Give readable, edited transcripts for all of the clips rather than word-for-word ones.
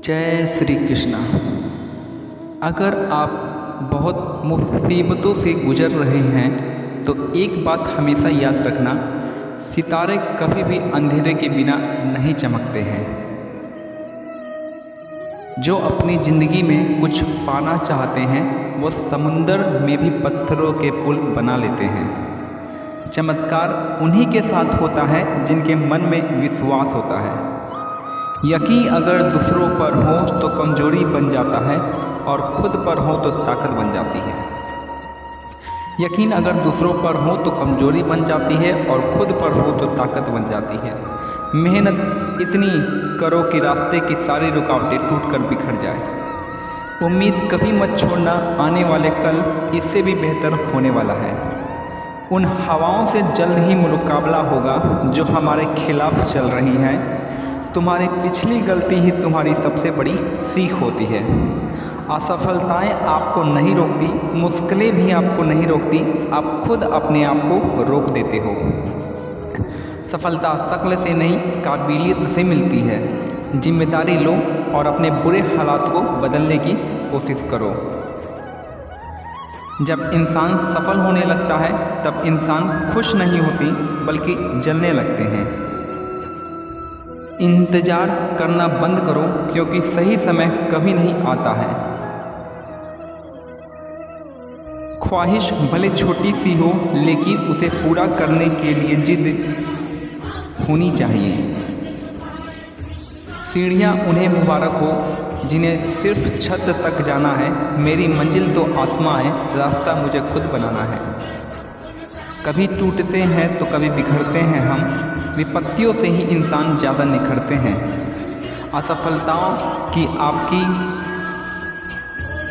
जय श्री कृष्णा। अगर आप बहुत मुसीबतों से गुजर रहे हैं तो एक बात हमेशा याद रखना, सितारे कभी भी अंधेरे के बिना नहीं चमकते हैं। जो अपनी ज़िंदगी में कुछ पाना चाहते हैं वो समुंदर में भी पत्थरों के पुल बना लेते हैं। चमत्कार उन्हीं के साथ होता है जिनके मन में विश्वास होता है। यकीन अगर दूसरों पर हो तो कमजोरी बन जाता है और खुद पर हो तो ताकत बन जाती है। यकीन अगर दूसरों पर हो तो कमजोरी बन जाती है और खुद पर हो तो ताकत बन जाती है। मेहनत इतनी करो कि रास्ते की सारी रुकावटें टूटकर बिखर जाए। उम्मीद कभी मत छोड़ना, आने वाले कल इससे भी बेहतर होने वाला है। उन हवाओं से जल्द ही मुकाबला होगा जो हमारे खिलाफ चल रही हैं। तुम्हारी पिछली गलती ही तुम्हारी सबसे बड़ी सीख होती है। असफलताएं आपको नहीं रोकती, मुश्किलें भी आपको नहीं रोकती, आप खुद अपने आप को रोक देते हो। सफलता शक्ल से नहीं, काबिलियत से मिलती है। जिम्मेदारी लो और अपने बुरे हालात को बदलने की कोशिश करो। जब इंसान सफल होने लगता है तब इंसान खुश नहीं होती बल्कि जलने लगते हैं। इंतज़ार करना बंद करो क्योंकि सही समय कभी नहीं आता है। ख्वाहिश भले छोटी सी हो लेकिन उसे पूरा करने के लिए जिद होनी चाहिए। सीढ़ियाँ उन्हें मुबारक हो जिन्हें सिर्फ छत तक जाना है। मेरी मंजिल तो आसमां है, रास्ता मुझे खुद बनाना है। कभी टूटते हैं तो कभी बिखरते हैं हम, विपत्तियों से ही इंसान ज़्यादा निखरते हैं। असफलताओं की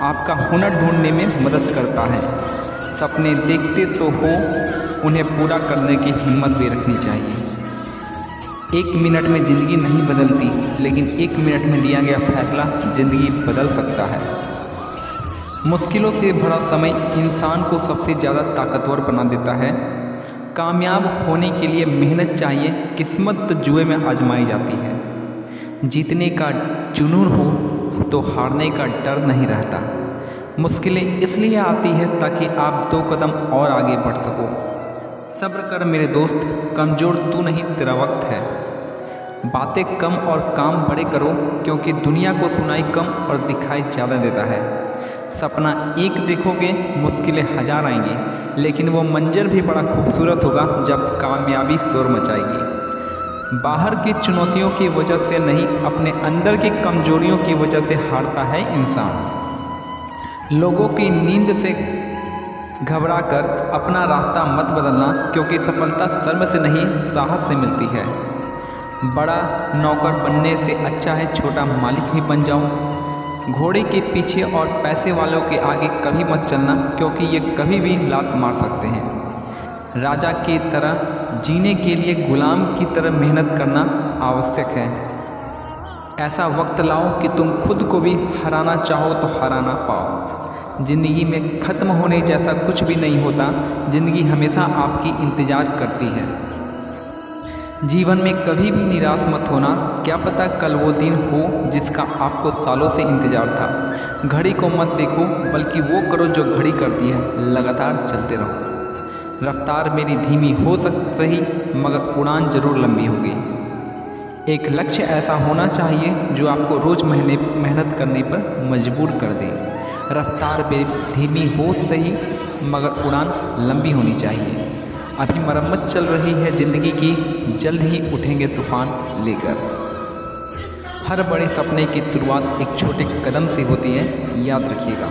आपका हुनर ढूंढने में मदद करता है। सपने देखते तो हो, उन्हें पूरा करने की हिम्मत भी रखनी चाहिए। 1 मिनट में ज़िंदगी नहीं बदलती लेकिन 1 मिनट में लिया गया फैसला ज़िंदगी बदल सकता है। मुश्किलों से भरा समय इंसान को सबसे ज़्यादा ताकतवर बना देता है। कामयाब होने के लिए मेहनत चाहिए, किस्मत तो जुए में आजमाई जाती है। जीतने का जुनून हो तो हारने का डर नहीं रहता। मुश्किलें इसलिए आती है ताकि आप 2 कदम और आगे बढ़ सको। सब्र कर मेरे दोस्त, कमज़ोर तू नहीं तेरा वक्त है। बातें कम और काम बड़े करो क्योंकि दुनिया को सुनाई कम और दिखाई ज़्यादा देता है। सपना एक देखोगे, मुश्किलें 1000 आएंगी, लेकिन वो मंजर भी बड़ा खूबसूरत होगा जब कामयाबी शोर मचाएगी। बाहर की चुनौतियों की वजह से नहीं, अपने अंदर की कमजोरियों की वजह से हारता है इंसान। लोगों की नींद से घबराकर अपना रास्ता मत बदलना क्योंकि सफलता शर्म से नहीं, साहस से मिलती है। बड़ा नौकर बनने से अच्छा है छोटा मालिक भी बन जाऊं। घोड़े के पीछे और पैसे वालों के आगे कभी मत चलना क्योंकि ये कभी भी लात मार सकते हैं। राजा की तरह जीने के लिए गुलाम की तरह मेहनत करना आवश्यक है। ऐसा वक्त लाओ कि तुम खुद को भी हराना चाहो तो हरा ना पाओ। ज़िंदगी में ख़त्म होने जैसा कुछ भी नहीं होता। ज़िंदगी हमेशा आपकी इंतज़ार करती है। जीवन में कभी भी निराश मत होना, क्या पता कल वो दिन हो जिसका आपको सालों से इंतज़ार था। घड़ी को मत देखो बल्कि वो करो जो घड़ी करती है। लगातार चलते रहो। रफ्तार मेरी धीमी हो सही मगर उड़ान ज़रूर लंबी होगी। एक लक्ष्य ऐसा होना चाहिए जो आपको रोज़ मेहनत करने पर मजबूर कर दे। रफ्तार मेरी धीमी हो सही मगर उड़ान लंबी होनी चाहिए। अभी मरम्मत चल रही है ज़िंदगी की, जल्द ही उठेंगे तूफ़ान लेकर। हर बड़े सपने की शुरुआत एक छोटे कदम से होती है, याद रखिएगा।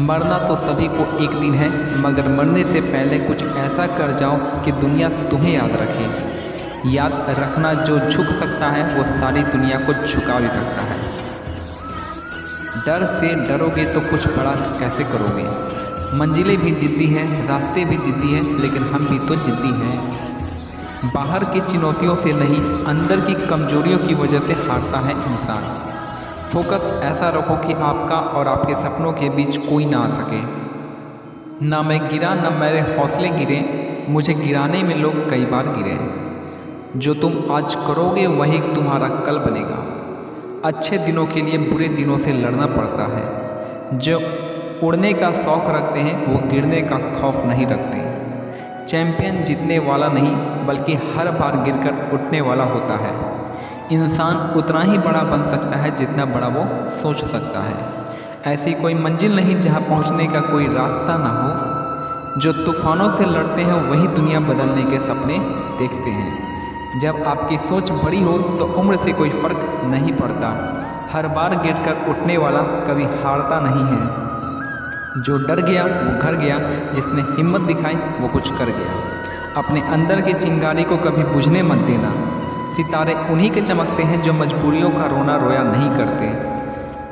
मरना तो सभी को एक दिन है मगर मरने से पहले कुछ ऐसा कर जाओ कि दुनिया तुम्हें याद रखे। याद रखना, जो झुक सकता है वो सारी दुनिया को झुका भी सकता है। डर से डरोगे तो कुछ बड़ा कैसे करोगे। मंजिलें भी जिद्दी हैं, रास्ते भी जिद्दी हैं, लेकिन हम भी तो जिद्दी हैं। बाहर की चुनौतियों से नहीं, अंदर की कमजोरियों की वजह से हारता है इंसान। फोकस ऐसा रखो कि आपका और आपके सपनों के बीच कोई ना आ सके। ना मैं गिरा ना मेरे हौसले गिरे, मुझे गिराने में लोग कई बार गिरे। जो तुम आज करोगे वही तुम्हारा कल बनेगा। अच्छे दिनों के लिए बुरे दिनों से लड़ना पड़ता है। जो उड़ने का शौक़ रखते हैं वो गिरने का खौफ नहीं रखते। चैंपियन जीतने वाला नहीं बल्कि हर बार गिरकर उठने वाला होता है। इंसान उतना ही बड़ा बन सकता है जितना बड़ा वो सोच सकता है। ऐसी कोई मंजिल नहीं जहाँ पहुँचने का कोई रास्ता ना हो। जो तूफ़ानों से लड़ते हैं वही दुनिया बदलने के सपने देखते हैं। जब आपकी सोच बड़ी हो तो उम्र से कोई फ़र्क नहीं पड़ता। हर बार गिरकर उठने वाला कभी हारता नहीं है। जो डर गया वो घर गया, जिसने हिम्मत दिखाई वो कुछ कर गया। अपने अंदर की चिंगारी को कभी बुझने मत देना। सितारे उन्हीं के चमकते हैं जो मजबूरियों का रोना रोया नहीं करते।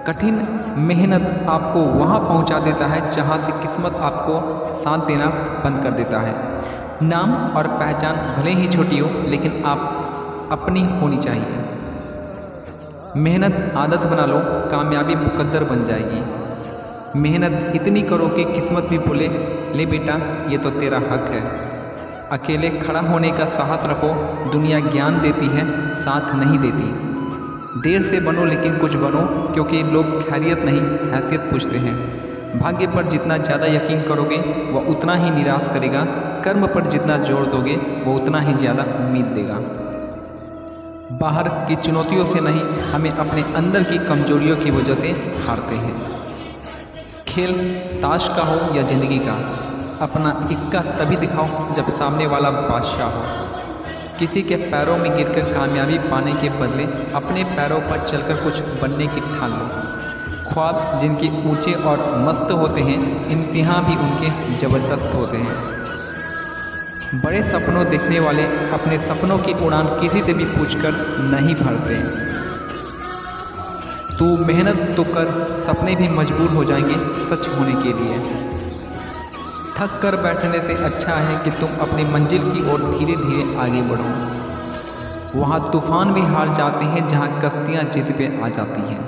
कठिन मेहनत आपको वहाँ पहुँचा देता है जहाँ से किस्मत आपको साथ देना बंद कर देता है। नाम और पहचान भले ही छोटी हो लेकिन आप अपनी होनी चाहिए। मेहनत आदत बना लो, कामयाबी मुकद्दर बन जाएगी। मेहनत इतनी करो कि किस्मत भी बोले ले बेटा ये तो तेरा हक है। अकेले खड़ा होने का साहस रखो। दुनिया ज्ञान देती है, साथ नहीं देती। देर से बनो लेकिन कुछ बनो, क्योंकि लोग खैरियत नहीं हैसियत पूछते हैं। भाग्य पर जितना ज़्यादा यकीन करोगे वह उतना ही निराश करेगा। कर्म पर जितना जोर दोगे वो उतना ही ज़्यादा उम्मीद देगा। बाहर की चुनौतियों से नहीं, हमें अपने अंदर की कमजोरियों की वजह से हारते हैं। खेल ताश का हो या ज़िंदगी का, अपना इक्का तभी दिखाओ जब सामने वाला बादशाह हो। किसी के पैरों में गिरकर कामयाबी पाने के बदले अपने पैरों पर चलकर कुछ बनने की ठान लो। ख्वाब जिनके ऊंचे और मस्त होते हैं, इम्तिहान भी उनके ज़बरदस्त होते हैं। बड़े सपनों देखने वाले अपने सपनों की उड़ान किसी से भी पूछकर नहीं भरते। तू मेहनत तो कर, सपने भी मजबूर हो जाएंगे सच होने के लिए। थक कर बैठने से अच्छा है कि तुम अपनी मंजिल की ओर धीरे धीरे आगे बढ़ो। वहाँ तूफान भी हार जाते हैं जहाँ कश्तियाँ जिद पे आ जाती हैं।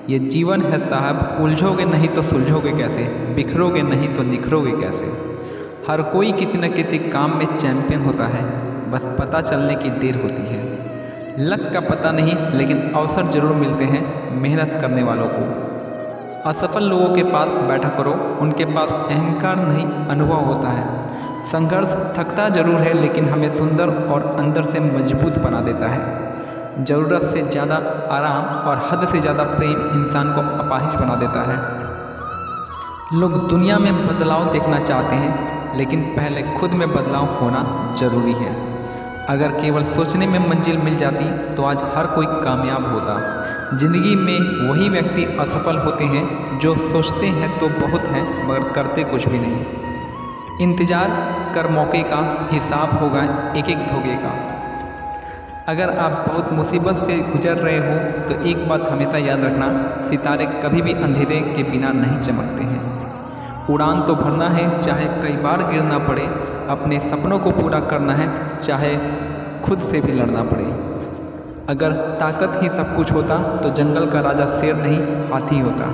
ये जीवन है साहब, उलझोगे नहीं तो सुलझोगे कैसे, बिखरोगे नहीं तो निखरोगे कैसे। हर कोई किसी न किसी काम में चैंपियन होता है, बस पता चलने की देर होती है। लक का पता नहीं लेकिन अवसर जरूर मिलते हैं मेहनत करने वालों को। असफल लोगों के पास बैठा करो, उनके पास अहंकार नहीं अनुभव होता है। संघर्ष थकता जरूर है लेकिन हमें सुंदर और अंदर से मजबूत बना देता है। ज़रूरत से ज़्यादा आराम और हद से ज़्यादा प्रेम इंसान को अपाहिज बना देता है। लोग दुनिया में बदलाव देखना चाहते हैं लेकिन पहले खुद में बदलाव होना ज़रूरी है। अगर केवल सोचने में मंजिल मिल जाती तो आज हर कोई कामयाब होता। ज़िंदगी में वही व्यक्ति असफल होते हैं जो सोचते हैं तो बहुत हैं मगर करते कुछ भी नहीं। इंतज़ार कर मौके का, हिसाब होगा एक एक धोखे का। अगर आप बहुत मुसीबत से गुजर रहे हो तो एक बात हमेशा याद रखना, सितारे कभी भी अंधेरे के बिना नहीं चमकते हैं। उड़ान तो भरना है चाहे कई बार गिरना पड़े, अपने सपनों को पूरा करना है चाहे खुद से भी लड़ना पड़े। अगर ताकत ही सब कुछ होता तो जंगल का राजा शेर नहीं हाथी होता।